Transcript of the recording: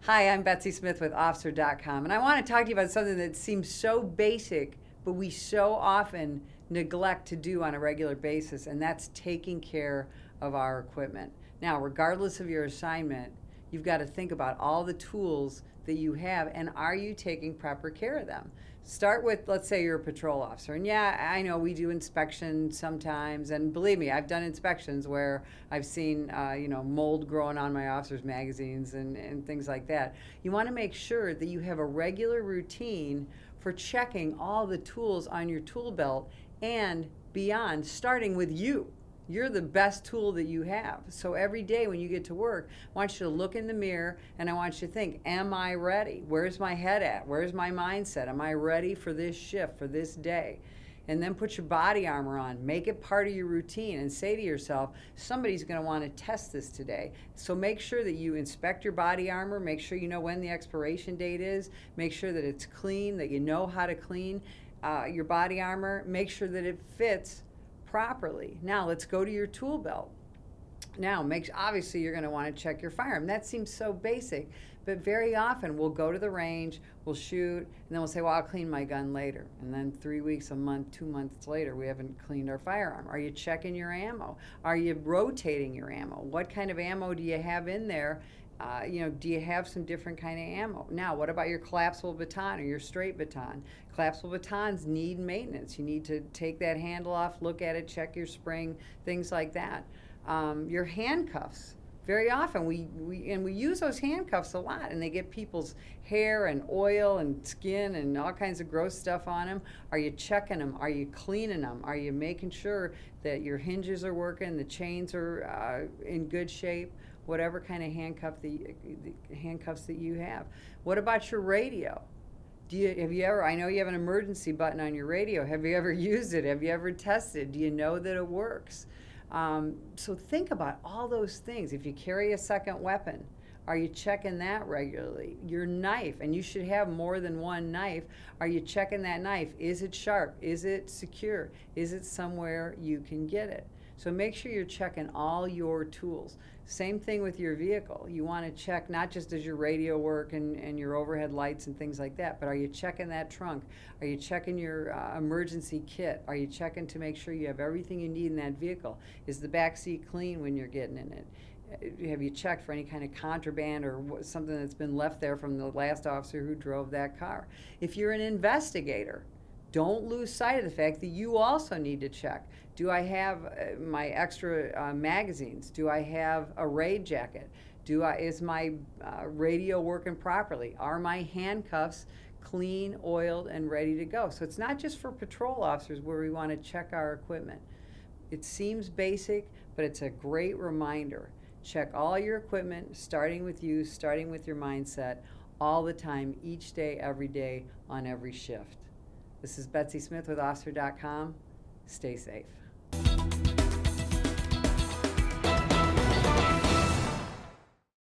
Hi, I'm Betsy Smith with Officer.com, and I want to talk to you about something that seems so basic, but we so often neglect to do on a regular basis, and that's taking care of our equipment. Now, regardless of your assignment, you've got to think about all the tools that you have, and are you taking proper care of them? Start with, let's say you're a patrol officer, and yeah, I know we do inspections sometimes, and believe me, I've done inspections where I've seen mold growing on my officers' magazines and things like that. You want to make sure that you have a regular routine for checking all the tools on your tool belt and beyond, starting with you. You're the best tool that you have. So every day when you get to work, I want you to look in the mirror and I want you to think, am I ready? Where's my head at? Where's my mindset? Am I ready for this shift, for this day? And then put your body armor on. Make it part of your routine and say to yourself, somebody's going to want to test this today. So make sure that you inspect your body armor. Make sure you know when the expiration date is. Make sure that it's clean, that you know how to clean your body armor. Make sure that it fits properly. Now let's go to your tool belt. Now obviously you're going to want to check your firearm. That seems so basic, but very often we'll go to the range, we'll shoot, and then we'll say, well, I'll clean my gun later. And then 3 weeks, a month, 2 months later, we haven't cleaned our firearm. Are you checking your ammo? Are you rotating your ammo? What kind of ammo do you have in there? Do you have some different kind of ammo? Now, what about your collapsible baton or your straight baton? Collapsible batons need maintenance. You need to take that handle off, look at it, check your spring, things like that. Your handcuffs. Very often we use those handcuffs a lot, and they get people's hair and oil and skin and all kinds of gross stuff on them. Are you checking them? Are you cleaning them? Are you making sure that your hinges are working, the chains are in good shape? Whatever kind of handcuffs that you have. What about your radio? I know you have an emergency button on your radio. Have you ever used it? Have you ever tested? Do you know that it works? So think about all those things. If you carry a second weapon, are you checking that regularly? Your knife, and you should have more than one knife. Are you checking that knife? Is it sharp? Is it secure? Is it somewhere you can get it? So make sure you're checking all your tools. Same thing with your vehicle. You want to check not just does your radio work and your overhead lights and things like that, but are you checking that trunk? Are you checking your emergency kit? Are you checking to make sure you have everything you need in that vehicle? Is the back seat clean when you're getting in it? Have you checked for any kind of contraband or something that's been left there from the last officer who drove that car? If you're an investigator, don't lose sight of the fact that you also need to check. Do I have my extra magazines? Do I have a raid jacket? Is my radio working properly? Are my handcuffs clean, oiled, and ready to go? So it's not just for patrol officers where we want to check our equipment. It seems basic, but it's a great reminder. Check all your equipment, starting with you, starting with your mindset, all the time, each day, every day, on every shift. This is Betsy Smith with Officer.com. Stay safe.